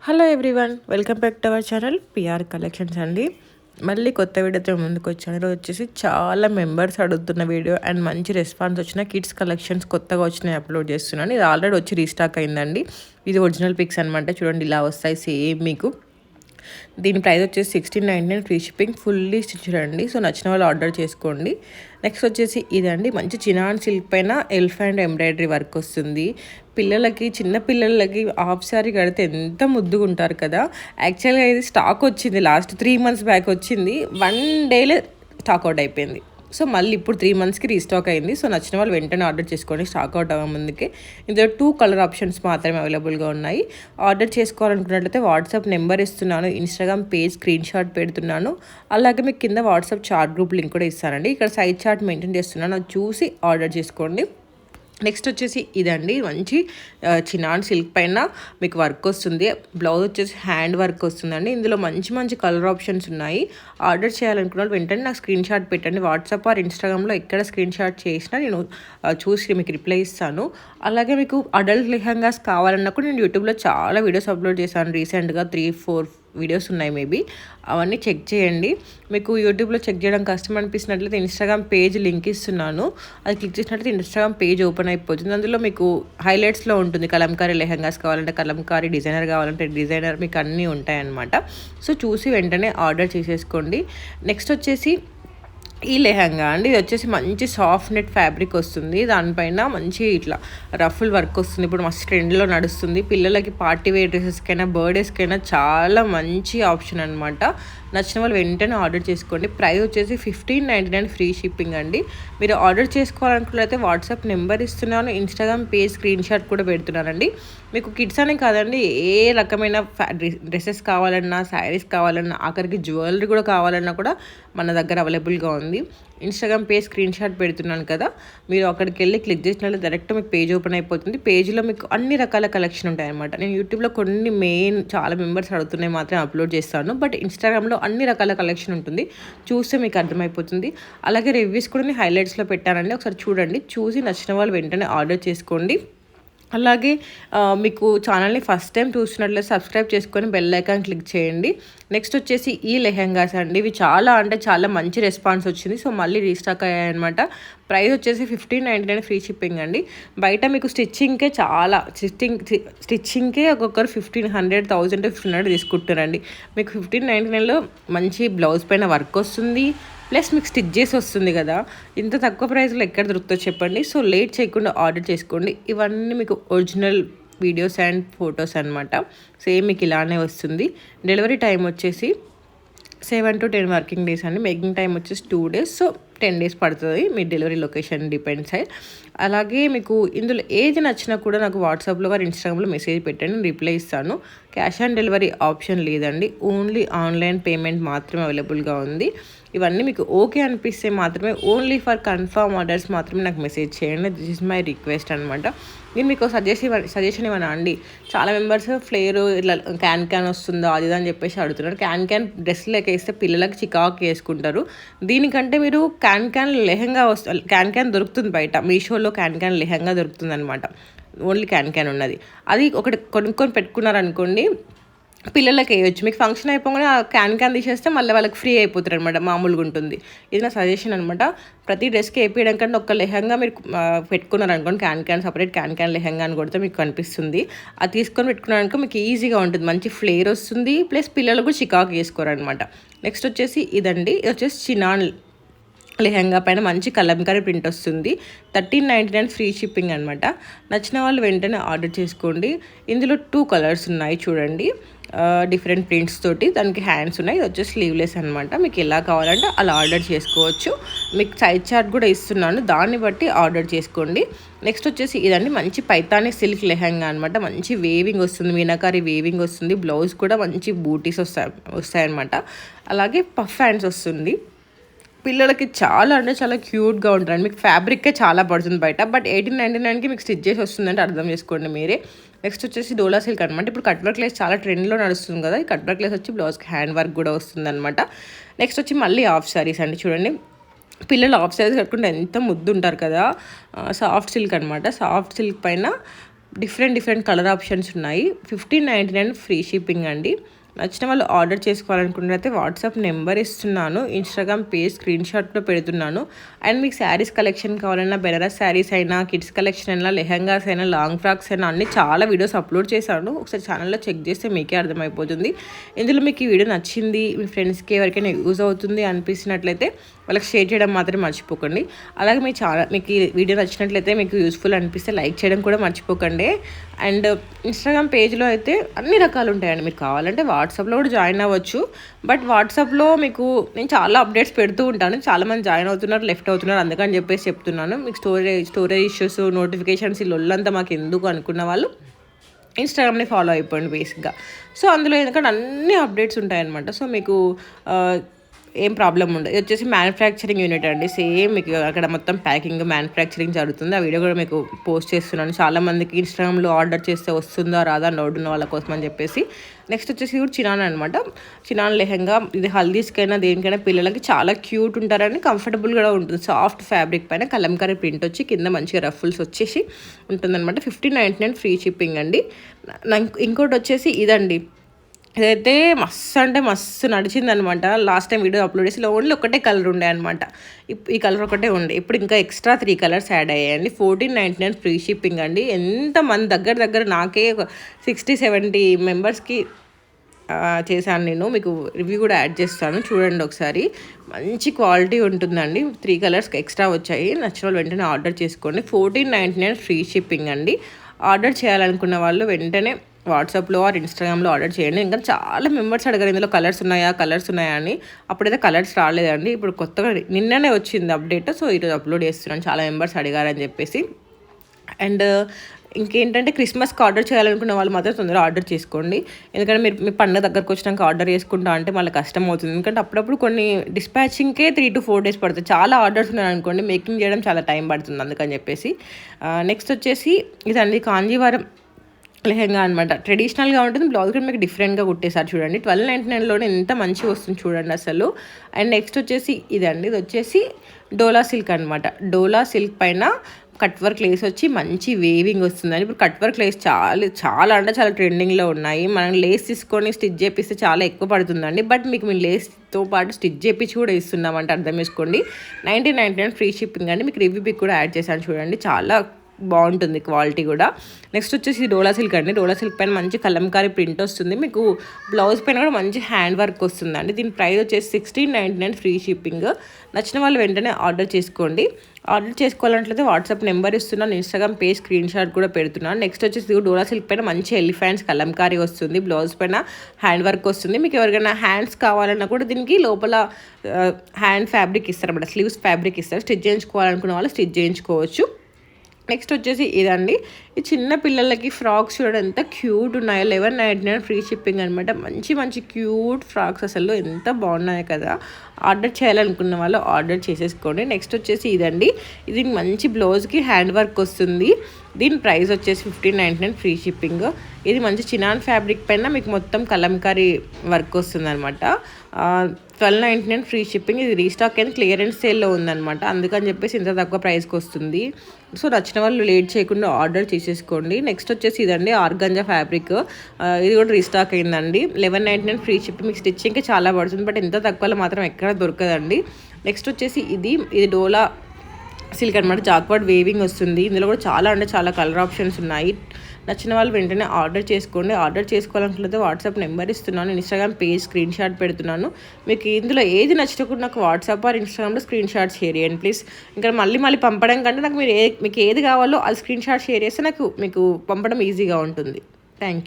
Hello everyone, welcome back to our channel PR collections అండి. మళ్ళీ కొత్త వీడియోతో ముందుకు వచ్చాను. ఈరోజు వచ్చేసి చాలా మెంబర్స్ అడుగుతున్న వీడియో అండ్ మంచి రెస్పాన్స్ వచ్చిన కిడ్స్ కలెక్షన్స్ కొత్తగా వచ్చినాయి అప్లోడ్ చేస్తున్నాను. ఇది ఆల్రెడీ వచ్చి రీస్టాక్ అయిందండి. ఇది ఒరిజినల్ పిక్స్ అనమాట. చూడండి, ఇలా వస్తాయి సేమ్ మీకు. దీని ప్రైస్ వచ్చేసి 1699 ఫ్రీ షిప్పింగ్, ఫుల్లీ స్టిచ్డ్ అండి. సో నచ్చిన వాళ్ళు ఆర్డర్ చేసుకోండి. నెక్స్ట్ వచ్చేసి ఇదండి, మంచి చినాన్ సిల్క్ పైన ఎలిఫెంట్ ఎంబ్రాయిడరీ వర్క్ వస్తుంది. పిల్లలకి, చిన్న పిల్లలకి హాఫ్ శారీ కడితే ఎంత ముద్దుగా ఉంటారు కదా. యాక్చువల్గా ఇది స్టాక్ వచ్చింది, లాస్ట్ 3 months బ్యాక్ వచ్చింది. 1 dayలో స్టాక్ అవుట్ అయిపోయింది. సో మళ్ళీ ఇప్పుడు 3 monthsకి రీస్టాక్ అయింది. సో నచ్చిన వాళ్ళు వెంటనే ఆర్డర్ చేసుకోండి, స్టాక్ అవుట్ అవ్వ ముందుకే. ఇందులో 2 కలర్ ఆప్షన్స్ మాత్రమే అవైలబుల్గా ఉన్నాయి. ఆర్డర్ చేసుకోవాలనుకున్నట్లయితే వాట్సాప్ నెంబర్ ఇస్తున్నాను, ఇన్స్టాగ్రామ్ పేజ్ స్క్రీన్ షాట్ పెడుతున్నాను. అలాగే మీకు కింద వాట్సాప్ చార్ట్ గ్రూప్ లింక్ కూడా ఇస్తానండి. ఇక్కడ సైజ్ చార్ట్ మెయింటైన్ చేస్తున్నాను, అది చూసి ఆర్డర్ చేసుకోండి. నెక్స్ట్ వచ్చేసి ఇదండి, మంచి చినాన్ సిల్క్ పైన మీకు వర్క్ వస్తుంది. బ్లౌజ్ వచ్చేసి హ్యాండ్ వర్క్ వస్తుందండి. ఇందులో మంచి మంచి కలర్ ఆప్షన్స్ ఉన్నాయి. ఆర్డర్ చేయాలనుకున్న వెంటనే నాకు స్క్రీన్ షాట్ పెట్టండి. వాట్సాప్ ఆర్ ఇన్స్టాగ్రామ్లో ఎక్కడ స్క్రీన్ షాట్ చేసినా నేను చూసి మీకు రిప్లై ఇస్తాను. అలాగే మీకు అడల్ట్ లెహంగాస్ కావాలన్నా కూడా నేను యూట్యూబ్లో చాలా వీడియోస్ అప్లోడ్ చేశాను రీసెంట్గా. 3-4 వీడియోస్ ఉన్నాయి మేబీ, అవన్నీ చెక్ చేయండి. మీకు యూట్యూబ్లో చెక్ చేయడం కష్టం అనిపిస్తున్నట్లయితే ఇన్స్టాగ్రామ్ పేజ్ లింక్ ఇస్తున్నాను, అది క్లిక్ చేసినట్లయితే ఇన్స్టాగ్రామ్ పేజ్ ఓపెన్ అయిపోతుంది. అందులో మీకు హైలైట్స్లో ఉంటుంది కలంకారీ లెహంగాస్ కావాలంటే కలంకారీ, డిజైనర్ కావాలంటే డిజైనర్, మీకు అన్నీ ఉంటాయన్నమాట. సో చూసి వెంటనే ఆర్డర్ చేసేసుకోండి. నెక్స్ట్ వచ్చేసి ఈ లెహంగా అండి, ఇది వచ్చేసి మంచి సాఫ్ట్ నెట్ ఫ్యాబ్రిక్ వస్తుంది. దానిపైన మంచి ఇట్లా రఫుల్ వర్క్ వస్తుంది. ఇప్పుడు మస్తు ట్రెండ్లో నడుస్తుంది. పిల్లలకి పార్టీ వేర్ డ్రెస్సెస్కైనా, బర్త్డేస్కైనా చాలా మంచి ఆప్షన్ అనమాట. నచ్చిన వాళ్ళు వెంటనే ఆర్డర్ చేసుకోండి. ప్రైస్ వచ్చేసి 1599 ఫ్రీ షిప్పింగ్ అండి. మీరు ఆర్డర్ చేసుకోవాలనుకున్నట్లయితే వాట్సాప్ నెంబర్ ఇస్తున్నాను, ఇన్స్టాగ్రామ్ పేజ్ స్క్రీన్ షాట్ కూడా పెడుతున్నానండి. మీకు కిడ్స్ అనే కాదండి, ఏ రకమైన డ్రెస్సెస్ కావాలన్నా, శారీస్ కావాలన్నా, ఆఖరికి జ్యువెలరీ కూడా కావాలన్నా కూడా మన దగ్గర అవైలబుల్గా ఉంది. ఇన్స్టాగ్రామ్ పేజ్ స్క్రీన్ షాట్ పెడుతున్నాను కదా, మీరు అక్కడికి వెళ్ళి క్లిక్ చేసినట్లు డైరెక్ట్ మీకు పేజ్ ఓపెన్ అయిపోతుంది. పేజ్లో మీకు అన్ని రకాల కలెక్షన్ ఉంటాయి అన్నమాట. నేను యూట్యూబ్లో కొన్ని చాలా మెంబర్స్ అడుగుతున్నాయి మాత్రం అప్లోడ్ చేస్తాను, బట్ ఇన్స్టాగ్రామ్లో అన్ని రకాల కలెక్షన్ ఉంటుంది, చూస్తే మీకు అర్థమైపోతుంది. అలాగే రివ్యూస్ కూడా నేను హైలైట్స్లో పెట్టానండి, ఒకసారి చూడండి. చూసి నచ్చిన వాళ్ళు వెంటనే ఆర్డర్ చేసుకోండి. అలాగే మీకు ఛానల్ని ఫస్ట్ టైం చూసినట్లయితే సబ్స్క్రైబ్ చేసుకొని బెల్ ఐకాన్ క్లిక్ చేయండి. నెక్స్ట్ వచ్చేసి ఈ లెహెంగాస్ అండి, ఇవి చాలా అంటే చాలా మంచి రెస్పాన్స్ వచ్చింది. సో మళ్ళీ రీస్టాక్ అయ్యాయన్నమాట. ప్రైస్ వచ్చేసి 1599 ఫ్రీ షిప్పింగ్ అండి. బయట మీకు స్టిచ్చింగ్కే ఒక్కొక్కరు 1500, 1500 తీసుకుంటారండి. మీకు 1599లో మంచి బ్లౌజ్ పైన వర్క్ వస్తుంది, ప్లస్ మీకు స్టిచ్ చేసి వస్తుంది కదా. ఇంత తక్కువ ప్రైస్లో ఎక్కడ దొరుకుతుందో చెప్పండి. సో లేట్ చేయకుండా ఆర్డర్ చేసుకోండి. ఇవన్నీ మీకు ఒరిజినల్ వీడియోస్ అండ్ ఫొటోస్ అనమాట. సేమ్ మీకు ఇలానే వస్తుంది. డెలివరీ టైం వచ్చేసి 7 to 10 వర్కింగ్ డేస్ అండి. మేకింగ్ టైం వచ్చేసి 2 days. సో 10 days పడుతుంది, మీ డెలివరీ లొకేషన్ డిపెండ్స్ అయ్యి. అలాగే మీకు ఇందులో ఏది నచ్చినా కూడా నాకు వాట్సాప్లో వారి ఇన్స్టాగ్రామ్లో మెసేజ్ పెట్టండి, నేను రిప్లై ఇస్తాను. క్యాష్ ఆన్ డెలివరీ ఆప్షన్ లేదండి, ఓన్లీ ఆన్లైన్ పేమెంట్ మాత్రమే అవైలబుల్గా ఉంది. ఇవన్నీ మీకు ఓకే అనిపిస్తే మాత్రమే, ఓన్లీ ఫర్ కన్ఫర్మ్ ఆర్డర్స్ మాత్రమే నాకు మెసేజ్ చేయండి. దిస్ ఇస్ మై రిక్వెస్ట్ అనమాట. నేను మీకు సజెషన్ ఇవ్వనా అండి, చాలా మెంబర్స్ ఫ్లేర్ ఇట్లా క్యాన్ వస్తుందా అది అని చెప్పేసి అడుగుతున్నారు. క్యాన్ డ్రెస్లు వేస్తే పిల్లలకి చికాకు వేసుకుంటారు. దీనికంటే మీరు క్యాన్ లెహంగా క్యాన్ దొరుకుతుంది బయట, మీషోలో క్యాన్ లెహంగా దొరుకుతుంది అనమాట. ఓన్లీ క్యాన్ ఉన్నది, అది ఒకటి కొనుక్కొని పెట్టుకున్నారనుకోండి, పిల్లలకి వేయచ్చు. మీకు ఫంక్షన్ అయిపోగానే ఆ క్యాన్ తీసేస్తే మళ్ళీ వాళ్ళకి ఫ్రీ అయిపోతారు అనమాట, మామూలుగా ఉంటుంది. ఇది నా సజెషన్ అనమాట. ప్రతి డ్రెస్కి వేయడం కంటే ఒక లెహంగా మీరు పెట్టుకున్నారు అనుకోండి, సపరేట్ క్యాన్ లెహంగా అని కొడితే మీకు కనిపిస్తుంది. అది తీసుకొని పెట్టుకున్నారనుకో మీకు ఈజీగా ఉంటుంది, మంచి ఫ్లేర్ వస్తుంది, ప్లస్ పిల్లలు కూడా చికాకు వేసుకోరనమాట. నెక్స్ట్ వచ్చేసి ఇదండి, ఇది వచ్చేసి చినాన్ లెహంగా పైన మంచి కలంకారీ ప్రింట్ వస్తుంది. 1399 ఫ్రీ షిప్పింగ్ అనమాట. నచ్చిన వాళ్ళు వెంటనే ఆర్డర్ చేసుకోండి. ఇందులో 2 కలర్స్ ఉన్నాయి చూడండి, డిఫరెంట్ ప్రింట్స్ తోటి. దానికి హ్యాండ్స్ ఉన్నాయి, ఇది వచ్చేసి స్లీవ్లెస్ అనమాట. మీకు ఎలా కావాలంటే అలా ఆర్డర్ చేసుకోవచ్చు. మీకు సైజ్ చార్ట్ కూడా ఇస్తున్నాను, దాన్ని బట్టి ఆర్డర్ చేసుకోండి. నెక్స్ట్ వచ్చేసి ఇదండి, మంచి పైతానీ సిల్క్ లెహంగా అనమాట. మంచి వేవింగ్ వస్తుంది, మీనాకారి వేవింగ్ వస్తుంది. బ్లౌజ్ కూడా మంచి బూటీస్ వస్తాయన్నమాట. అలాగే పఫ్ హ్యాండ్స్ వస్తుంది. పిల్లలకి చాలా అంటే చాలా క్యూట్గా ఉంటారండి. మీకు ఫ్యాబ్రిక్కే చాలా పడుతుంది బయట, బట్ 1899కి మీకు స్టిచ్ చేసి వస్తుందంటే అర్థం చేసుకోండి మీరే. నెక్స్ట్ వచ్చేసి డోలా సిల్క్ అనమాట. ఇప్పుడు కట్ వర్క్ లేస్ చాలా ట్రెండ్లో నడుస్తుంది కదా, ఈ కట్ వర్క్ లేస్ వచ్చి బ్లౌజ్కి హ్యాండ్ వర్క్ కూడా వస్తుంది అనమాట. నెక్స్ట్ వచ్చి మళ్ళీ హాఫ్ శారీస్ అండి. చూడండి, పిల్లలు హాఫ్ శారీస్ కట్టుకుంటే ఎంత ముద్దు ఉంటారు కదా. సాఫ్ట్ సిల్క్ అనమాట. సాఫ్ట్ సిల్క్ పైన డిఫరెంట్ డిఫరెంట్ కలర్ ఆప్షన్స్ ఉన్నాయి. 1599 ఫ్రీ షిప్పింగ్ అండి. నచ్చిన వాళ్ళు ఆర్డర్ చేసుకోవాలనుకున్నట్లయితే వాట్సాప్ నెంబర్ ఇస్తున్నాను, ఇన్స్టాగ్రామ్ పేజ్ స్క్రీన్ షాట్ కూడా పెడుతున్నాను. అండ్ మీకు శారీస్ కలెక్షన్ కావాలన్నా, బెనారస్ శారీస్ అయినా, కిడ్స్ కలెక్షన్ అయినా, లెహంగాస్ అయినా, లాంగ్ ఫ్రాక్స్ అయినా అన్ని చాలా వీడియోస్ అప్లోడ్ చేశాను. ఒకసారి ఛానల్లో చెక్ చేస్తే మీకే అర్థమైపోతుంది. ఇందులో మీకు ఈ వీడియో నచ్చింది, మీ ఫ్రెండ్స్కి ఎవరికైనా యూజ్ అవుతుంది అనిపించినట్లయితే వాళ్ళకి షేర్ చేయడం మాత్రం మర్చిపోకండి. అలాగే మీకు ఈ వీడియో నచ్చినట్లయితే, మీకు యూస్ఫుల్ అనిపిస్తే లైక్ చేయడం కూడా మర్చిపోకండి. అండ్ ఇన్స్టాగ్రామ్ పేజ్లో అయితే అన్ని రకాలు ఉంటాయండి. మీరు కావాలంటే వాట్సాప్లో కూడా జాయిన్ అవ్వచ్చు. బట్ వాట్సాప్లో మీకు నేను చాలా అప్డేట్స్ పెడుతూ ఉంటాను. చాలామంది జాయిన్ అవుతున్నారు, లెఫ్ట్ అవుతున్నారు, అందుకని చెప్పేసి చెప్తున్నాను. మీకు స్టోరేజ్ ఇష్యూస్, నోటిఫికేషన్స్ ఈ లొల్లంతా మాకు ఎందుకు అనుకున్న వాళ్ళు ఇన్స్టాగ్రామ్ని ఫాలో అయిపోండి బేసిక్గా. సో అందులో ఎందుకంటే అన్ని అప్డేట్స్ ఉంటాయన్నమాట. సో మీకు ఏం ప్రాబ్లం ఉండదు. ఇది వచ్చేసి మ్యానుఫ్యాక్చరింగ్ యూనిట్ అండి. సేమ్ మీకు అక్కడ మొత్తం ప్యాకింగ్, మ్యానుఫ్యాక్చరింగ్ జరుగుతుంది. ఆ వీడియో కూడా మీకు పోస్ట్ చేస్తున్నాను. చాలామందికి ఇన్స్టాగ్రామ్లో ఆర్డర్ చేస్తే వస్తుందా రాదా అని డౌట్ ఉన్న వాళ్ళ కోసం అని చెప్పేసి. నెక్స్ట్ వచ్చేసి కూడా చినాన్ అనమాట. చినాన్ లెహంగా, ఇది హల్దీస్కైనా దేనికైనా పిల్లలకి చాలా క్యూట్ ఉంటారని, కంఫర్టబుల్ కూడా ఉంటుంది. సాఫ్ట్ ఫ్యాబ్రిక్ పైన కలంకారీ ప్రింట్ వచ్చి కింద మంచిగా రఫుల్స్ వచ్చేసి ఉంటుందన్నమాట. 1599 ఫ్రీ షిప్పింగ్ అండి. ఇంకోటి వచ్చేసి ఇదండి. ఇదైతే మస్తు అంటే మస్తు నడిచిందనమాట. లాస్ట్ టైం వీడియో అప్లోడ్ చేసి ఓన్లీ ఒకటే కలర్ ఉండే అనమాట. ఈ కలర్ ఒకటే ఉండే. ఇప్పుడు ఇంకా ఎక్స్ట్రా 3 కలర్స్ యాడ్ అయ్యాయండి. 1499 ఫ్రీ షిప్పింగ్ అండి. ఎంతమంది దగ్గర నాకే 60-70 మెంబర్స్కి చేశాను నేను. మీకు రివ్యూ కూడా యాడ్ చేస్తాను, చూడండి ఒకసారి. మంచి క్వాలిటీ ఉంటుందండి. 3 కలర్స్ ఎక్స్ట్రా వచ్చాయి. నచ్చిన వాళ్ళు వెంటనే ఆర్డర్ చేసుకోండి. 1499 ఫ్రీ షిప్పింగ్ అండి. ఆర్డర్ చేయాలనుకున్న వాళ్ళు వెంటనే వాట్సాప్లో ఆర్ ఇన్స్టాగ్రామ్లో ఆర్డర్ చేయండి. ఇంకా చాలా మెంబర్స్ అడిగారు ఇందులో కలర్స్ ఉన్నాయా అని. అప్పుడైతే కలర్స్ రాలేదండి. ఇప్పుడు కొత్తగా నిన్ననే వచ్చింది అప్డేట్. సో ఈరోజు అప్లోడ్ చేస్తున్నాను. చాలా మెంబర్స్ అడిగారని చెప్పేసి. అండ్ ఇంకేంటంటే క్రిస్మస్కి ఆర్డర్ చేయాలనుకున్న వాళ్ళు మాత్రం తొందరగా ఆర్డర్ చేసుకోండి. ఎందుకంటే మీ పండుగ దగ్గరకు వచ్చినాక ఆర్డర్ చేసుకుంటా అంటే మళ్ళీ కష్టం అవుతుంది. ఎందుకంటే అప్పుడప్పుడు కొన్ని డిస్పాచింగ్కే 3 to 4 days పడుతుంది. చాలా ఆర్డర్స్ ఉన్నాయి అనుకోండి, మేకింగ్ చేయడం చాలా టైం పడుతుంది. అందుకని చెప్పేసి నెక్స్ట్ వచ్చేసి ఇదండి, కాంజీవరం లెహంగా అనమాట. ట్రెడిషనల్గా ఉంటుంది. బ్లౌజ్ కూడా మీకు డిఫరెంట్గా కుట్టేసారు చూడండి. 1299లోనే ఎంత మంచిగా వస్తుంది చూడండి అసలు. అండ్ నెక్స్ట్ వచ్చేసి ఇదండి, ఇది వచ్చేసి డోలా సిల్క్ అనమాట. డోలా సిల్క్ పైన కట్ వర్క్ లేస్ వచ్చి మంచి వేవింగ్ వస్తుందని. ఇప్పుడు కట్ వర్క్ లేస్ చాలా అంటే చాలా ట్రెండింగ్లో ఉన్నాయి. మనం లేస్ తీసుకొని స్టిచ్ చేపిస్తే చాలా ఎక్కువ పడుతుందండి. బట్ మీకు మేము లేస్తో పాటు స్టిచ్ చేపించి కూడా ఇస్తున్నామంటే అర్థం చేసుకోండి. 1999 ఫ్రీ షిప్పింగ్ అండి. మీకు రివ్యూ పిక్ కూడా యాడ్ చేశాను చూడండి. చాలా బాగుంటుంది క్వాలిటీ కూడా. నెక్స్ట్ వచ్చేసి డోలా సిల్క్ అండి. డోలా సిల్క్ పైన మంచి కలంకారీ ప్రింట్ వస్తుంది. మీకు బ్లౌజ్ పైన కూడా మంచి హ్యాండ్ వర్క్ వస్తుందండి. దీని ప్రైస్ వచ్చేసి 1699 ఫ్రీ షిప్పింగ్. నచ్చిన వాళ్ళు వెంటనే ఆర్డర్ చేసుకోండి. ఆర్డర్ చేసుకోవాలంటే వాట్సాప్ నెంబర్ ఇస్తున్నాను, ఇన్స్టాగ్రామ్ పేజ్ స్క్రీన్ షాట్ కూడా పెడుతున్నాను. నెక్స్ట్ వచ్చేసి డోలా సిల్క్ పైన మంచి ఎలిఫెంట్స్ కలంకారీ వస్తుంది. బ్లౌజ్ పైన హ్యాండ్ వర్క్ వస్తుంది. మీకు ఎవరికైనా హ్యాండ్స్ కావాలన్నా కూడా దీనికి లోపల హ్యాండ్ ఫ్యాబ్రిక్ ఇస్తారన్నమాట. స్లీవ్స్ ఫ్యాబ్రిక్ ఇస్తారు. స్టిచ్ చేయించుకోవాలనుకున్న వాళ్ళు స్టిచ్ చేయించుకోవచ్చు. నెక్స్ట్ వచ్చేసి ఇదండి, ఈ చిన్న పిల్లలకి ఫ్రాక్స్ చూడండి ఎంత క్యూట్ ఉన్నాయో. 1199 ఫ్రీ షిప్పింగ్ అనమాట. మంచి క్యూట్ ఫ్రాక్స్ అసలు ఎంత బాగున్నాయి కదా. ఆర్డర్ చేయాలనుకున్న వాళ్ళు ఆర్డర్ చేసేసుకోండి. నెక్స్ట్ వచ్చేసి ఇదండి, ఇది మంచి బ్లౌజ్కి హ్యాండ్ వర్క్ వస్తుంది. దీని ప్రైస్ వచ్చేసి 1599 ఫ్రీ షిప్పింగ్. ఇది మంచి చినాన్ ఫ్యాబ్రిక్ పైన మీకు మొత్తం కలంకారీ వర్క్ వస్తుంది అనమాట. 1299 ఫ్రీ షిప్పింగ్. ఇది రీస్టాక్ అయిన క్లియరెన్స్ సేల్లో ఉందన్నమాట. అందుకని చెప్పేసి ఇంత తక్కువ ప్రైస్కి వస్తుంది. సో నచ్చిన వాళ్ళు లేట్ చేయకుండా ఆర్డర్ చేసేసుకోండి. నెక్స్ట్ వచ్చేసి ఇదండి, ఆర్గంజా ఫ్యాబ్రిక్. ఇది కూడా రీస్టాక్ అయిందండి. 1199 ఫ్రీ షిప్పింగ్. మీకు స్టిచ్చింగ్కి చాలా పడుతుంది, బట్ ఎంత తక్కువలో మాత్రం ఎక్కడ దొరకదండి. నెక్స్ట్ వచ్చేసి ఇది డోలా సిల్క్ అనమాట. జాక్వర్డ్ వేవింగ్ వస్తుంది. ఇందులో కూడా చాలా కలర్ ఆప్షన్స్ ఉన్నాయి. నచ్చిన వాళ్ళు వెంటనే ఆర్డర్ చేసుకోండి. ఆర్డర్ చేసుకోవాలనుకుంటే వాట్సాప్ నెంబర్ ఇస్తున్నాను, ఇన్స్టాగ్రామ్ పేజ్ స్క్రీన్ షాట్ పెడుతున్నాను. మీకు ఇందులో ఏది నచ్చినప్పుడు నాకు వాట్సాప్ ఆర్ ఇన్స్టాగ్రామ్లో స్క్రీన్ షాట్ షేర్ చేయండి ప్లీజ్. ఇంకా మళ్ళీ పంపడం కంటే నాకు మీకు ఏది కావాలో అది స్క్రీన్ షాట్ షేర్ చేస్తే మీకు పంపడం ఈజీగా ఉంటుంది. Thank you.